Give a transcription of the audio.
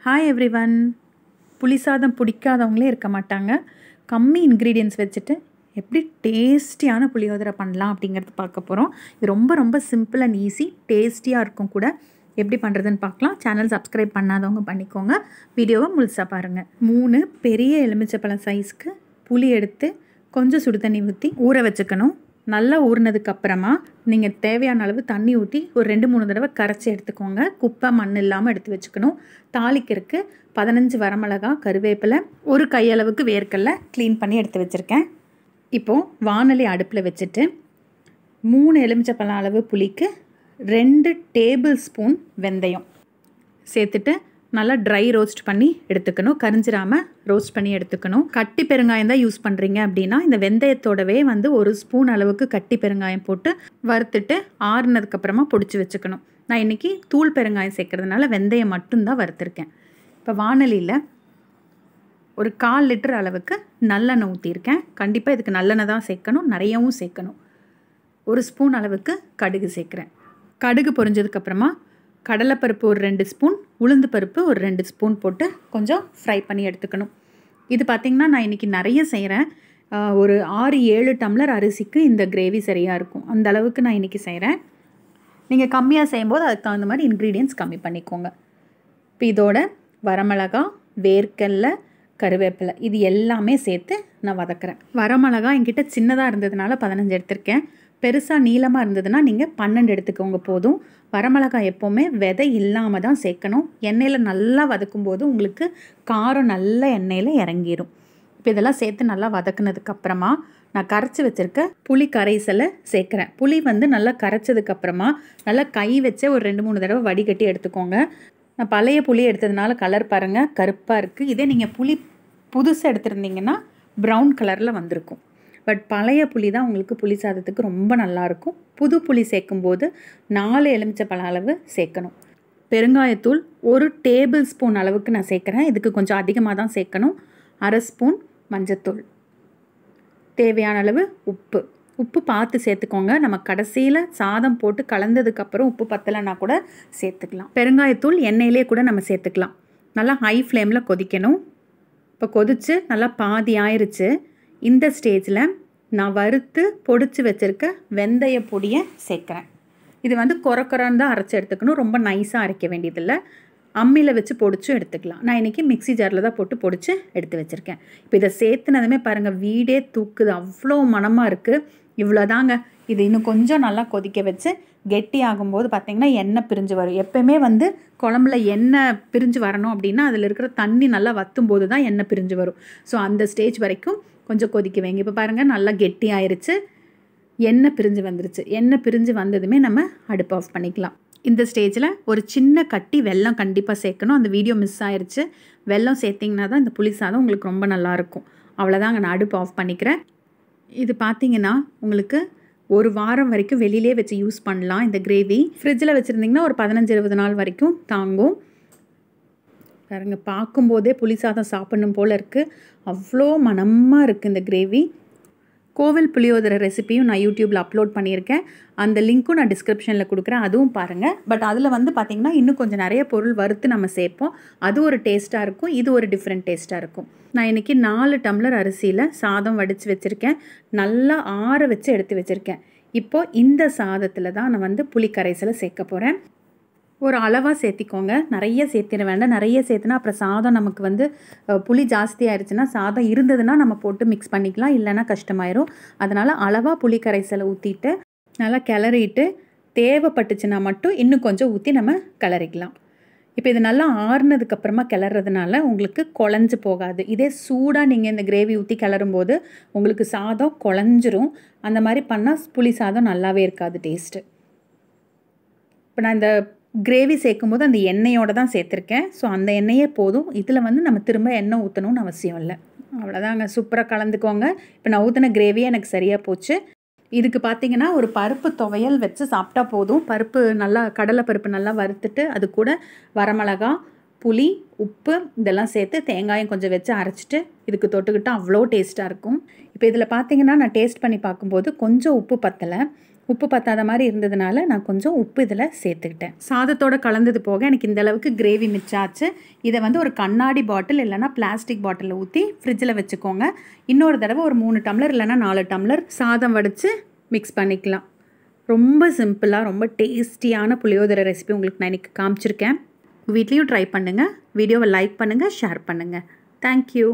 Hi everyone. புளி சாதம் பிடிக்காதவங்களே இருக்க மாட்டாங்க. கம்மி இன்க்ரீடியன்ட்ஸ் வச்சுட்டு எப்படி டேஸ்டியான புளியோதரை பண்ணலாம் அப்படிங்கிறது பார்க்க போகிறோம். இது ரொம்ப ரொம்ப சிம்பிள் அண்ட் ஈஸி, டேஸ்டியாக இருக்கும் கூட. எப்படி பண்ணுறதுன்னு பார்க்கலாம். சேனல் சப்ஸ்கிரைப் பண்ணாதவங்க பண்ணிக்கோங்க. வீடியோவை முழுசாக பாருங்கள். 3 பெரிய எலுமிச்சப்பழம் சைஸ்க்கு புளி எடுத்து கொஞ்சம் சுடு தண்ணி ஊற்றி ஊற வச்சுக்கணும். நல்லா ஊறினதுக்கப்புறமா நீங்கள் தேவையான அளவு தண்ணி ஊற்றி ஒரு 2-3 தடவை கரைச்சி எடுத்துக்கோங்க. குப்பை மண் இல்லாமல் எடுத்து வச்சுக்கணும். தாளிக்கிறதுக்கு 15 வரமிளகா, கருவேப்பிலை, ஒரு கையளவுக்கு வேர்க்கடலை க்ளீன் பண்ணி எடுத்து வச்சுருக்கேன். இப்போது வாணலி அடுப்பில் வச்சுட்டு 3 எலுமிச்சப்பழம் அளவு புளிக்கு 2 டேபிள் ஸ்பூன் வெந்தயம் சேர்த்துட்டு நல்லா ட்ரை ரோஸ்ட் பண்ணி எடுத்துக்கணும். கரிஞ்சிராமல் ரோஸ்ட் பண்ணி எடுத்துக்கணும். கட்டி பெருங்காயம் தான் யூஸ் பண்ணுறீங்க அப்படின்னா இந்த வெந்தயத்தோடவே ஒரு ஸ்பூன் அளவுக்கு கட்டி பெருங்காயம் போட்டு வறுத்துட்டு ஆறுனதுக்கப்புறமா பொடிச்சு வச்சுக்கணும். நான் இன்றைக்கி தூள் பெருங்காயம் சேர்க்கறதுனால வெந்தயம் மட்டும்தான் வறுத்துருக்கேன். இப்போ வாணலியில் ஒரு 1/4 லிட்டர் அளவுக்கு நல்லெண்ணெய் ஊற்றிருக்கேன். கண்டிப்பாக இதுக்கு நல்லெண்ணெய் தான் சேர்க்கணும், நிறையவும் சேர்க்கணும். ஒரு ஸ்பூன் அளவுக்கு கடுகு சேர்க்குறேன். கடுகு பொரிஞ்சதுக்கப்புறமா கடலைப்பருப்பு ஒரு 2 ஸ்பூன், உளுந்து பருப்பு ஒரு 2 ஸ்பூன் போட்டு கொஞ்சம் ஃப்ரை பண்ணி எடுத்துக்கணும். இது பார்த்திங்கன்னா நான் இன்றைக்கி நிறைய செய்கிறேன். ஒரு 6-7 டம்ளர் அரிசிக்கு இந்த கிரேவி சரியாக இருக்கும். அந்த அளவுக்கு நான் இன்றைக்கி செய்கிறேன். நீங்கள் கம்மியாக செய்யும்போது அதுக்கு தகுந்த மாதிரி இன்க்ரீடியன்ட்ஸ் கம்மி பண்ணிக்கோங்க. இப்போ இதோட வரமிளகா, வேர்க்கடலை, கருவேப்பிலை இது எல்லாமே சேர்த்து நான் வதக்குறேன். வரமிளகா என்கிட்ட சின்னதாக இருந்ததுனால 15 எடுத்திருக்கேன். பெருசாக நீளமாக இருந்ததுன்னா நீங்கள் 12 எடுத்துக்கோங்க போதும். வரமிளகாய் எப்போவுமே விதை இல்லாமல் தான் சேர்க்கணும். எண்ணெயில் நல்லா வதக்கும்போது உங்களுக்கு காரம் நல்ல எண்ணெயில் இறங்கிடும். இப்போ இதெல்லாம் சேர்த்து நல்லா வதக்குனதுக்கப்புறமா நான் கரைச்சி வச்சுருக்க புளி கரைசலை சேர்க்குறேன். புளி நல்லா கரைச்சதுக்கப்புறமா நல்லா கை வச்சு ஒரு 2-3 தடவை வடிகட்டி எடுத்துக்கோங்க. நான் பழைய புளி எடுத்ததுனால கலர் பாருங்கள் கருப்பாக இருக்குது. இதே நீங்கள் புளி புதுசாக எடுத்துருந்தீங்கன்னா ப்ரௌன் கலரில் வந்திருக்கும். பட் பழைய புளி தான் உங்களுக்கு புளி சாதத்துக்கு ரொம்ப நல்லாயிருக்கும். புது புளி சேர்க்கும்போது 4 எலுமிச்சப்பழம் அளவு சேர்க்கணும். பெருங்காயத்தூள் 1 டேபிள் ஸ்பூன் அளவுக்கு நான் சேர்க்குறேன். இதுக்கு கொஞ்சம் அதிகமாக தான் சேர்க்கணும். 1/2 ஸ்பூன் மஞ்சத்தூள், தேவையான அளவு உப்பு பார்த்து சேர்த்துக்கோங்க. நம்ம கடைசியில் சாதம் போட்டு கலந்ததுக்கப்புறம் உப்பு பத்தலைன்னா கூட சேர்த்துக்கலாம். பெருங்காயத்தூள் எண்ணெயிலே கூட நம்ம சேர்த்துக்கலாம். நல்லா ஹை ஃப்ளேமில் கொதிக்கணும். இப்போ கொதித்து நல்லா பாதி ஆயிடுச்சு. இந்த ஸ்டேஜில் நான் வறுத்து பொடிச்சு வச்சுருக்க வெந்தய பொடியை சேர்க்குறேன். இது கொரன்னு தான் அரைச்சி எடுத்துக்கணும். ரொம்ப நைஸாக அரைக்க வேண்டியதில்லை. அம்மியில் வச்சு பொடிச்சும் எடுத்துக்கலாம். நான் இன்றைக்கி மிக்ஸி ஜாரில் தான் போட்டு பொடிச்சு எடுத்து வச்சுருக்கேன். இப்போ இதை சேர்த்துனதுமே பாருங்கள் வீடே தூக்குது, அவ்வளோ மணமாக இருக்குது. இவ்வளோதாங்க. இது இன்னும் கொஞ்சம் நல்லா கொதிக்க வச்சு கெட்டி ஆகும்போது பார்த்திங்கன்னா எண்ணெய் பிரிஞ்சு வரும். எப்போயுமே குழம்புல எண்ணெய் பிரிஞ்சு வரணும் அப்படின்னா அதில் இருக்கிற தண்ணி நல்லா வற்றும் போது தான் எண்ணெய் பிரிஞ்சு வரும். ஸோ அந்த ஸ்டேஜ் வரைக்கும் கொஞ்சம் கொதிக்க வைங்க. இப்போ பாருங்கள் நல்லா கெட்டி ஆயிடுச்சு, எண்ணெய் பிரிஞ்சு வந்துருச்சு. எண்ணெய் பிரிஞ்சு வந்ததுமே நம்ம அடுப்பு ஆஃப் பண்ணிக்கலாம். இந்த ஸ்டேஜில் ஒரு சின்ன கட்டி வெல்லம் கண்டிப்பாக சேர்க்கணும். அந்த வீடியோ மிஸ் ஆயிடுச்சு. வெல்லம் சேர்த்திங்கன்னா தான் இந்த புளி சாதம் உங்களுக்கு ரொம்ப நல்லாயிருக்கும். அவ்வளோதாங்க, நான் அடுப்பு ஆஃப் பண்ணிக்கிறேன். இது பார்த்திங்கன்னா உங்களுக்கு ஒரு வாரம் வரைக்கும் வெளியிலே வச்சு யூஸ் பண்ணலாம். இந்த கிரேவி ஃப்ரிட்ஜில் வச்சுருந்திங்கன்னா ஒரு 15-20 நாள் வரைக்கும் தாங்கும். பாருங்க, பார்க்கும்போதே புளி சாதம் சாப்பிடணும் போல் இருக்குது. அவ்வளோ மணமாக இருக்குது இந்த கிரேவி. கோவில் புளியோதரை ரெசிபியும் நான் யூடியூப்பில் அப்லோட் பண்ணியிருக்கேன். அந்த லிங்க்கும் நான் டிஸ்கிரிப்ஷனில் கொடுக்குறேன், அதுவும் பாருங்கள். பட் அதில் பார்த்திங்கன்னா இன்னும் கொஞ்சம் நிறைய பொருள் வறுத்து நம்ம சேர்ப்போம். அது ஒரு டேஸ்ட்டாக இருக்கும், இது ஒரு டிஃப்ரெண்ட் டேஸ்ட்டாக இருக்கும். நான் இன்றைக்கி 4 டம்ளர் அரிசியில் சாதம் வடித்து வச்சுருக்கேன். நல்லா ஆற வச்சு எடுத்து வச்சுருக்கேன். இப்போது இந்த சாதத்தில் தான் நான் புளி கரைசலை சேர்க்க போகிறேன். ஒரு அளவாக சேர்த்திக்கோங்க, நிறைய சேர்த்திட வேண்டாம். நிறைய சேர்த்துனா அப்புறம் சாதம் நமக்கு புளி ஜாஸ்தி ஆயிடுச்சுன்னா சாதம் இருந்ததுன்னா நம்ம போட்டு மிக்ஸ் பண்ணிக்கலாம், இல்லைன்னா கஷ்டமாயிரும். அதனால் அளவாக புளி கரைசலை ஊற்றிட்டு நல்லா கிளறிட்டு தேவைப்பட்டுச்சுன்னா மட்டும் இன்னும் கொஞ்சம் ஊற்றி நம்ம கிளறிக்கலாம். இப்போ இது நல்லா ஆறுனதுக்கப்புறமா கிளறதுனால உங்களுக்கு குழஞ்சு போகாது. இதே சூடாக நீங்கள் இந்த கிரேவி ஊற்றி கிளறும்போது உங்களுக்கு சாதம் குழஞ்சிரும். அந்த மாதிரி பண்ணால் புளி சாதம் நல்லாவே இருக்காது டேஸ்ட்டு. இப்போ நான் இந்த கிரேவி சேர்க்கும்போது அந்த எண்ணெயோடு தான் சேர்த்துருக்கேன். ஸோ அந்த எண்ணெயே போதும். இதில் நம்ம திரும்ப எண்ணெய் ஊற்றணும்னு அவசியம் இல்லை. அவ்வளோதாங்க, சூப்பராக கலந்துக்கோங்க. இப்போ நான் ஊற்றின கிரேவியே எனக்கு சரியாக போச்சு. இதுக்கு பார்த்திங்கன்னா ஒரு பருப்பு துவையல் வச்சு சாப்பிட்டா போதும். கடலை பருப்பு நல்லா வறுத்துட்டு அது கூட வரமிளகா, புளி, உப்பு இதெல்லாம் சேர்த்து தேங்காயம் கொஞ்சம் வச்சு அரைச்சிட்டு இதுக்கு தொட்டுக்கிட்டால் அவ்வளோ டேஸ்ட்டாக இருக்கும். இப்போ இதில் பார்த்திங்கன்னா நான் டேஸ்ட் பண்ணி பார்க்கும்போது கொஞ்சம் உப்பு பத்தலை. உப்பு பத்தாத மாதிரி இருந்ததுனால நான் கொஞ்சம் உப்பு இதில் சேர்த்துக்கிட்டேன். சாதத்தோடு கலந்தது போக எனக்கு இந்த அளவுக்கு கிரேவி மிச்சாச்சு. இதை வந்து ஒரு கண்ணாடி பாட்டில் இல்லைனா பிளாஸ்டிக் பாட்டிலில் ஊற்றி ஃப்ரிட்ஜில் வச்சுக்கோங்க. இன்னொரு தடவை ஒரு 3 டம்ளர் இல்லைனா 4 டம்ளர் சாதம் வடித்து மிக்ஸ் பண்ணிக்கலாம். ரொம்ப சிம்பிளாக ரொம்ப டேஸ்டியான புளியோதரை ரெசிபி உங்களுக்கு நான் இன்றைக்கி காமிச்சிருக்கேன். வீட்லேயும் ட்ரை பண்ணுங்கள். வீடியோவை லைக் பண்ணுங்கள், ஷேர் பண்ணுங்கள். தேங்க்யூ.